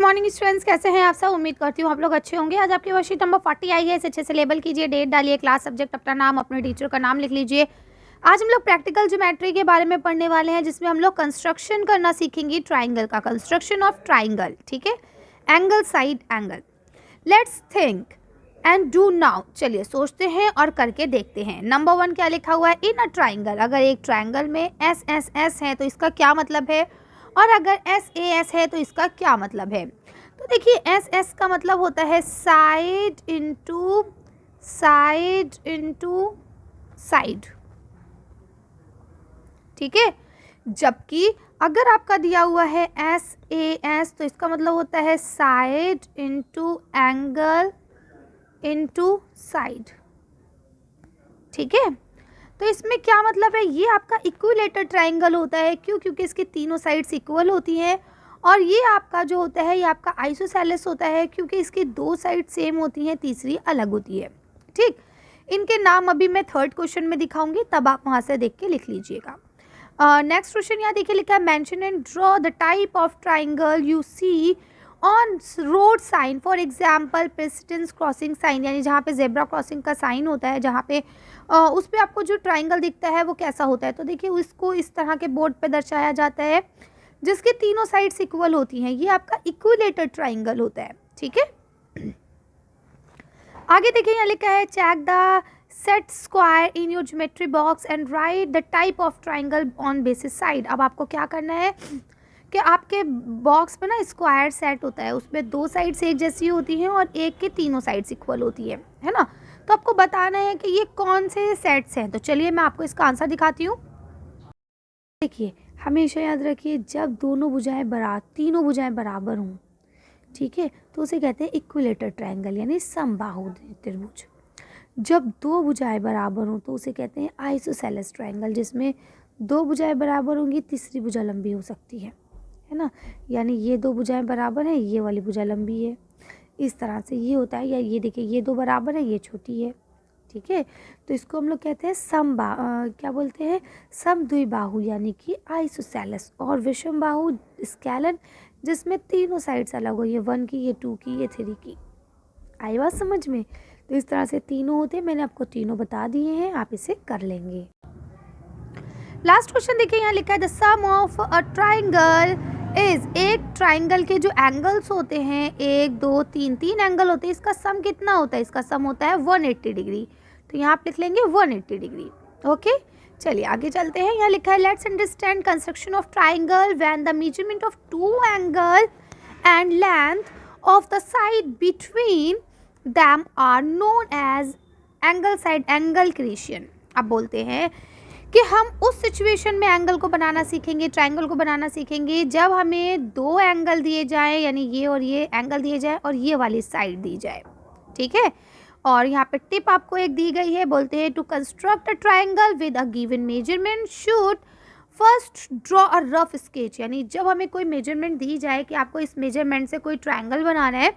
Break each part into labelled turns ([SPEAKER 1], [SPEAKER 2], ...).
[SPEAKER 1] Morning students, कैसे हैं आप सब। उम्मीद करती हूँ आप लोग अच्छे होंगे। आज आपकी वर्कशीट नंबर 40 आई है। इसे अच्छे से लेबल कीजिए, डेट डालिए, क्लास सब्जेक्ट अपना नाम, अपने टीचर का नाम लिख लीजिए। आज हम लोग प्रैक्टिकल ज्योमेट्री के बारे में पढ़ने वाले हैं, जिसमें हम लोग कंस्ट्रक्शन करना सीखेंगे, ट्राइंगल का, कंस्ट्रक्शन ऑफ ट्राइंगल। ठीक है, angle, side angle. Let's think and do now. चलिए सोचते हैं और करके देखते हैं। नंबर 1 क्या लिखा हुआ है, इन अ ट्राइंगल। अगर एक ट्राइंगल में एस एस एस है तो इसका क्या मतलब है, और अगर एस ए एस है तो इसका क्या मतलब है। तो देखिए, एस एस का मतलब होता है side into side into side. ठीक है, जबकि अगर आपका दिया हुआ है एस ए एस तो इसका मतलब होता है side into angle into side. ठीक है, तो इसमें क्या मतलब है, ये आपका इक्विलेटर ट्राइंगल होता है। क्यों? क्योंकि इसकी तीनों साइड्स इक्वल होती हैं। और ये आपका जो होता है, ये आपका आइसोसेलेस होता है, क्योंकि इसकी 2 साइड सेम होती हैं, तीसरी अलग होती है। ठीक, इनके नाम अभी मैं थर्ड क्वेश्चन में दिखाऊंगी, तब आप वहाँ से देख के लिख लीजिएगा। नेक्स्ट क्वेश्चन यहाँ देखिए, लिखा है mention and draw the type of triangle you see on road sign. For example precedence crossing sign, यानी जहाँ पे जेब्रा क्रॉसिंग का साइन होता है, जहाँ पे उस पर आपको जो ट्राइंगल दिखता है वो कैसा होता है। तो देखिए, उसको इस तरह के बोर्ड पे दर्शाया जाता है, जिसके तीनों साइड्स इक्वल होती हैं। ये आपका इक्विलेटर ट्राइंगल होता है। ठीक है, आगे देखिए, यहाँ लिखा है check the set square in your geometry box and write the type of triangle on basis side. अब आपको क्या करना है कि आपके बॉक्स पे ना स्क्वायर सेट होता है, उसमें 2 साइड्स एक जैसी होती हैं और एक के तीनों साइड्स इक्वल होती है ना। तो आपको बताना है कि ये कौन से सेट्स हैं। तो चलिए मैं आपको इसका आंसर दिखाती हूँ। देखिए, हमेशा याद रखिए, जब तीनों भुजाएं बराबर हों, ठीक है, तो उसे कहते हैं इक्विलेटर ट्राइंगल, यानी समबाहु त्रिभुज। जब 2 भुजाएं बराबर हों तो उसे कहते हैं आइसोसेलेस ट्राइंगल, जिसमें 2 भुजाएं बराबर होंगी, तीसरी भुजा लंबी हो सकती है ना। यानी ये 2 भुजाएं बराबर हैं, ये वाली भुजा लंबी है, इस तरह से ये होता है। या ये देखिए, ये 2 बराबर है, ये छोटी है। ठीक है, तो इसको हम लोग कहते हैं क्या बोलते हैं, समद्विबाहु, यानी कि आइसोसेलेस। और विषम बाहु स्केलन, जिसमें तीनों साइड्स अलग हो, ये 1 की, ये 2 की, ये 3 की। आई बात समझ में। तो इस तरह से तीनों होते हैं, मैंने आपको तीनों बता दिए हैं, आप इसे कर लेंगे। लास्ट क्वेश्चन देखिए, यहाँ लिखा है the sum of a triangle is. एक ट्राइंगल के जो एंगल्स होते हैं, 1 2 3 एंगल होते हैं, इसका सम कितना होता है। इसका सम होता है 180 डिग्री। तो यहाँ आप लिख लेंगे 180 डिग्री। ओके, चलिए आगे चलते हैं। यहाँ लिखा है let's understand construction of triangle when the measurement of 2 angle and length of the side between them are known as angle side angle creation. अब बोलते हैं कि हम उस सिचुएशन में एंगल को बनाना सीखेंगे, ट्राइंगल को बनाना सीखेंगे, जब हमें 2 एंगल दिए जाएं, यानी ये और ये एंगल दिए जाए और ये वाली साइड दी जाए। ठीक है, और यहाँ पे टिप आपको एक दी गई है, बोलते हैं to construct a triangle with a given measurement should first draw a rough sketch. यानी जब हमें कोई मेजरमेंट दी जाए कि आपको इस मेजरमेंट से कोई ट्राइंगल बनाना है,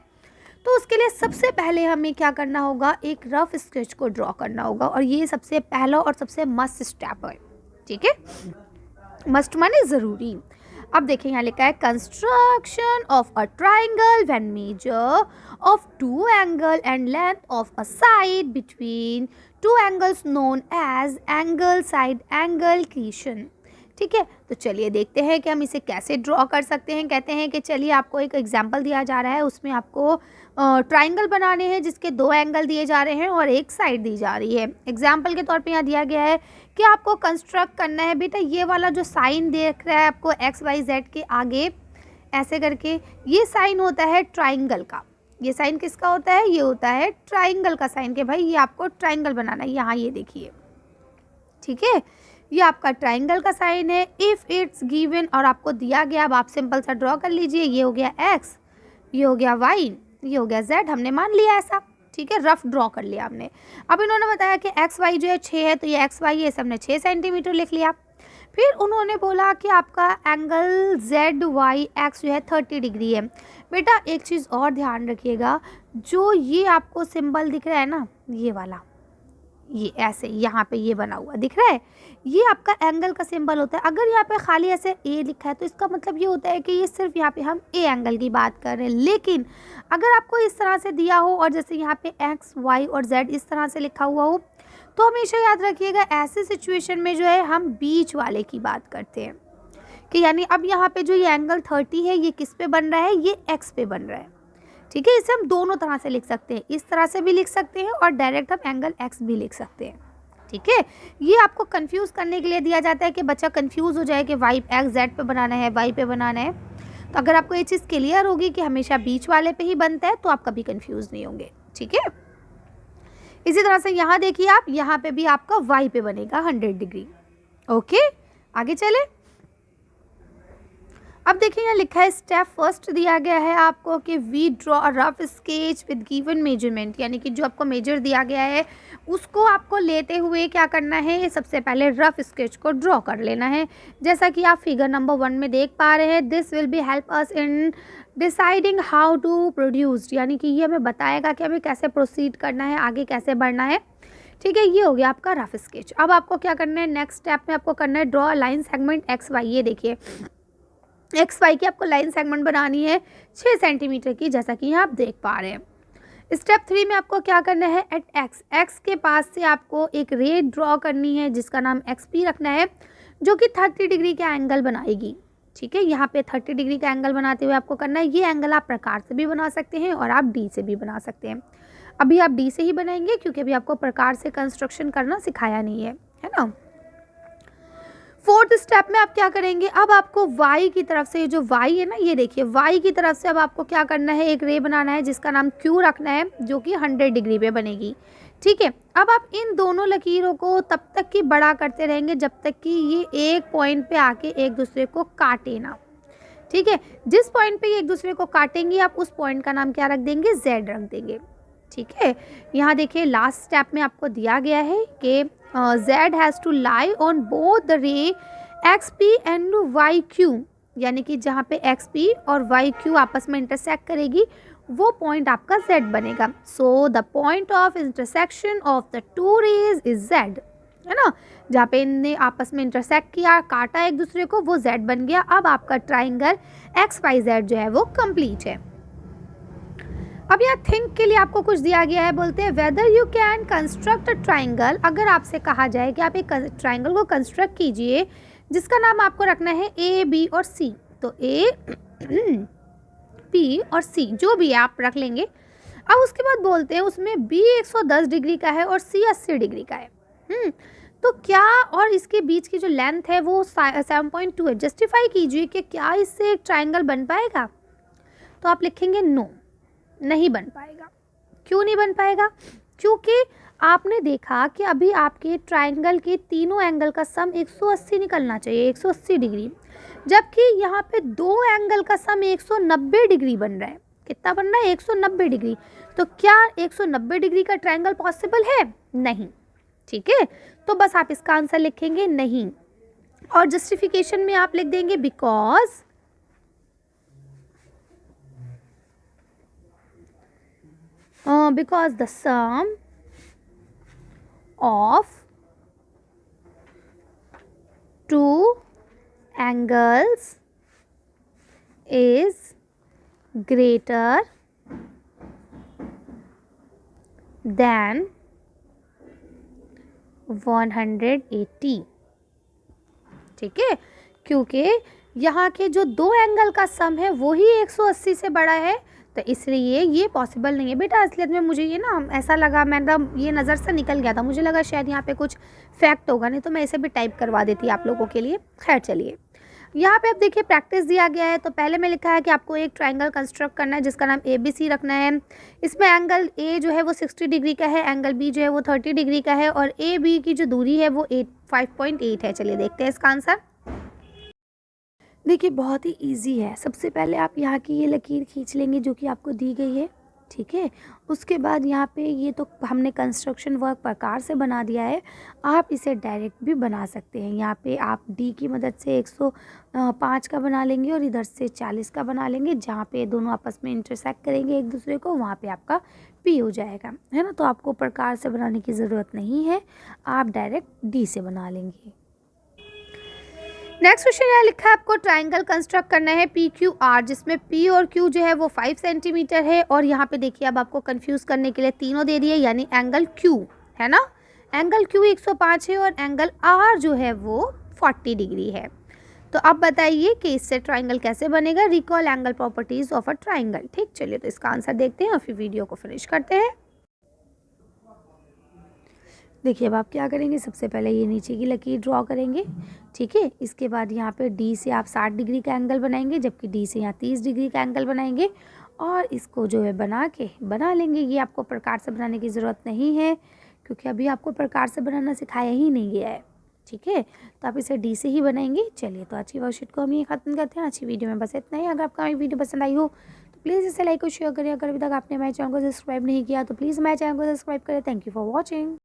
[SPEAKER 1] तो उसके लिए सबसे पहले हमें क्या करना होगा, एक रफ स्केच को ड्रॉ करना होगा। और ये सबसे पहला और सबसे मस्ट स्टेप है। ठीक है, मस्ट माने ज़रूरी। अब देखिए, यहाँ लिखा है construction of a triangle when measure of 2 angle and length of a side between 2 angles known as angle side angle creation. ठीक है, तो चलिए देखते हैं कि हम इसे कैसे ड्रॉ कर सकते हैं। कहते हैं कि चलिए आपको एक एग्जांपल दिया जा रहा है, उसमें आपको ट्राइंगल बनाने हैं जिसके 2 एंगल दिए जा रहे हैं और एक साइड दी जा रही है। एग्जांपल के तौर पे यहाँ दिया गया है कि आपको कंस्ट्रक्ट करना है, बेटा ये वाला जो साइन देख रहा है आपको एक्स वाई जेड के आगे ऐसे करके, ये साइन होता है ट्राइंगल का। ये साइन किसका होता है, ये होता है ट्राइंगल का साइन, कि भाई ये आपको ट्राइंगल बनाना है। यहाँ ये देखिए, ठीक है, ये आपका ट्राइंगल का साइन है। इफ़ इट्स गिवन, और आपको दिया गया, अब आप सिंपल सा ड्रॉ कर लीजिए। ये हो गया एक्स, ये हो गया वाई, ये हो गया जेड, हमने मान लिया ऐसा। ठीक है, रफ ड्रॉ कर लिया हमने। अब इन्होंने बताया कि एक्स वाई जो है 6 है, तो ये एक्स वाई है, हमने 6 सेंटीमीटर लिख लिया। फिर उन्होंने बोला कि आपका एंगल जेड वाई एक्स जो है 30 डिग्री है। बेटा एक चीज़ और ध्यान रखिएगा, जो ये आपको सिंबल दिख रहा है ना, ये वाला, ये ऐसे यहाँ पे ये बना हुआ दिख रहा है, ये आपका एंगल का सिंबल होता है। अगर यहाँ पे खाली ऐसे ए लिखा है तो इसका मतलब ये होता है कि ये सिर्फ यहाँ पे हम ए एंगल की बात कर रहे हैं। लेकिन अगर आपको इस तरह से दिया हो और जैसे यहाँ पे एक्स वाई और जेड इस तरह से लिखा हुआ हो, तो हमेशा याद रखिएगा ऐसे सिचुएशन में जो है हम बीच वाले की बात करते हैं कि यानी अब यहाँ पे जो ये एंगल 30 है ये किस पे बन रहा है, ये एक्स पे बन रहा है। ठीक है, इसे हम दोनों तरह से लिख सकते हैं, इस तरह से भी लिख सकते हैं और डायरेक्ट हम एंगल एक्स भी लिख सकते हैं। ठीक है, ये आपको कंफ्यूज करने के लिए दिया जाता है कि बच्चा कंफ्यूज हो जाए कि वाई एक्स जेड पे बनाना है, वाई पे बनाना है। तो अगर आपको ये चीज़ क्लियर होगी कि हमेशा बीच वाले पे ही बनता है तो आप कभी कंफ्यूज नहीं होंगे। ठीक है, इसी तरह से यहाँ देखिए आप, यहाँ पे भी आपका वाई पे बनेगा 100 डिग्री। ओके, आगे चले। अब देखिए यहाँ लिखा है स्टेप फर्स्ट दिया गया है आपको कि we draw a rough sketch with given measurement, यानी कि जो आपको मेजर दिया गया है उसको आपको लेते हुए क्या करना है, सबसे पहले रफ स्केच को ड्रॉ कर लेना है। जैसा कि आप फिगर नंबर 1 में देख पा रहे हैं, this will be help us in deciding how to produce, यानी कि ये हमें बताएगा कि हमें कैसे प्रोसीड करना है, आगे कैसे बढ़ना है। ठीक है, ये हो गया आपका रफ स्केच। अब आपको क्या करना है, नेक्स्ट स्टेप में आपको करना है draw line segment X Y. ये देखिए एक्स वाई की आपको लाइन सेगमेंट बनानी है 6 सेंटीमीटर की, जैसा कि यहाँ आप देख पा रहे हैं। स्टेप 3 में आपको क्या करना है, एट एक्स, एक्स के पास से आपको एक रे ड्रॉ करनी है जिसका नाम एक्स पी रखना है, जो कि 30 डिग्री का एंगल बनाएगी। ठीक है, यहाँ पे 30 डिग्री का एंगल बनाते हुए आपको करना है, ये एंगल आप प्रकार से भी बना सकते हैं और आप डी से भी बना सकते हैं। अभी आप डी से ही बनाएंगे क्योंकि अभी आपको प्रकार से कंस्ट्रक्शन करना सिखाया नहीं है ना। फोर्थ स्टेप में आप क्या करेंगे, अब आपको y की तरफ से, जो y है ना, ये देखिए y की तरफ से अब आपको क्या करना है, एक रे बनाना है जिसका नाम q रखना है, जो कि 100 डिग्री पे बनेगी। ठीक है, अब आप इन दोनों लकीरों को तब तक की बड़ा करते रहेंगे जब तक कि ये एक पॉइंट पे आके एक दूसरे को काटे ना। ठीक है, जिस पॉइंट पे ये एक दूसरे को काटेंगे आप उस पॉइंट का नाम क्या रख देंगे, z रख देंगे। ठीक है, यहाँ देखिए लास्ट स्टेप में आपको दिया गया है कि z has to lie on both the ray X P and Y Q, यानी कि जहाँ पे एक्स पी और वाई क्यू आपस में इंटरसेक्ट करेगी वो पॉइंट आपका z बनेगा। So the point of intersection of the two rays is z, है ना, जहाँ पे इनने आपस में इंटरसेक्ट किया, काटा एक दूसरे को, वो z बन गया। अब आपका ट्राइंगल एक्स वाई जेड जो है वो कंप्लीट है। अब यहाँ थिंक के लिए आपको कुछ दिया गया है, बोलते हैं whether you can construct a triangle. अगर आपसे कहा जाए कि आप एक ट्राइंगल को कंस्ट्रक्ट कीजिए जिसका नाम आपको रखना है ए बी और सी, तो ए बी और सी जो भी है आप रख लेंगे। अब उसके बाद बोलते हैं उसमें बी 110 डिग्री का है और सी 80 डिग्री का है। तो क्या, और इसके बीच की जो लेंथ है वो 7.2 है, जस्टिफाई कीजिए कि क्या इससे एक ट्राइंगल बन पाएगा। तो आप लिखेंगे नो, नहीं बन पाएगा। क्यों नहीं बन पाएगा, क्योंकि आपने देखा कि अभी आपके ट्राइंगल के तीनों एंगल का सम 180 निकलना चाहिए, 180 डिग्री, जबकि यहाँ पे दो एंगल का सम 190 डिग्री बन रहा है। कितना बन रहा है, 190 डिग्री। तो क्या 190 डिग्री का ट्राइंगल पॉसिबल है, नहीं। ठीक है, तो बस आप इसका आंसर लिखेंगे नहीं, और जस्टिफिकेशन में आप लिख देंगे because because the sum of two angles is greater than 180। ठीक है, क्योंकि यहाँ के जो दो एंगल का सम है वही 180 से बड़ा है, तो इसलिए ये पॉसिबल नहीं है। बेटा असलियत में मुझे ये ना ऐसा लगा, मतलब ये नज़र से निकल गया था, मुझे लगा शायद यहाँ पे कुछ फैक्ट होगा, नहीं तो मैं इसे भी टाइप करवा देती आप लोगों के लिए। खैर चलिए, यहाँ पे आप देखिए प्रैक्टिस दिया गया है। तो पहले में लिखा है कि आपको एक ट्राइंगल कंस्ट्रक्ट करना है जिसका नाम ABC रखना है। इसमें एंगल A जो है वो 60 डिग्री का है, एंगल B जो है वो 30 डिग्री का है, और AB की जो दूरी है वो 5.8 है। चलिए देखते हैं इसका आंसर। देखिए बहुत ही इजी है। सबसे पहले आप यहाँ की ये लकीर खींच लेंगे जो कि आपको दी गई है। ठीक है। उसके बाद यहाँ पे ये तो हमने कंस्ट्रक्शन वर्क प्रकार से बना दिया है, आप इसे डायरेक्ट भी बना सकते हैं। यहाँ पे आप डी की मदद से 105 का बना लेंगे और इधर से 40 का बना लेंगे, जहाँ पे दोनों आपस में इंटरसेक्ट करेंगे एक दूसरे को, वहाँ पे आपका पी हो जाएगा, है ना। तो आपको प्रकार से बनाने की ज़रूरत नहीं है, आप डायरेक्ट डी से बना लेंगे। नेक्स्ट क्वेश्चन यहाँ लिखा है आपको ट्राइंगल कंस्ट्रक्ट करना है पी क्यू आर, जिसमें पी और क्यू जो है वो 5 सेंटीमीटर है, और यहाँ पे देखिए अब आपको कंफ्यूज करने के लिए तीनों दे दिए, यानी एंगल क्यू है ना, एंगल क्यू 105 है और एंगल आर जो है वो 40 डिग्री है। तो अब बताइए कि इससे ट्राइंगल कैसे बनेगा। Recall angle properties of a triangle. ठीक, चलिए तो इसका आंसर देखते हैं और फिर वीडियो को फिनिश करते हैं। देखिए अब आप क्या करेंगे, सबसे पहले ये नीचे की लकीर ड्रॉ करेंगे, ठीक है। इसके बाद यहाँ पे डी से आप 60 डिग्री का एंगल बनाएंगे, जबकि डी से यहाँ 30 डिग्री का एंगल बनाएंगे, और इसको जो है बना लेंगे। ये आपको प्रकार से बनाने की ज़रूरत नहीं है, क्योंकि अभी आपको प्रकार से बनाना सिखाया ही नहीं गया है, ठीक है। तो आप इसे डी से ही बनाएंगे। चलिए तो आज की वर्कशीट को हम ये ख़त्म करते हैं। आज की वीडियो में बस इतना ही। अगर आपको हमारी वीडियो पसंद आई हो तो प्लीज़ इसे लाइक और शेयर करें। अगर अभी तक आपने हमारे चैनल को सब्सक्राइब नहीं किया तो प्लीज़ हमारे चैनल को सब्सक्राइब करें। Thank you for watching.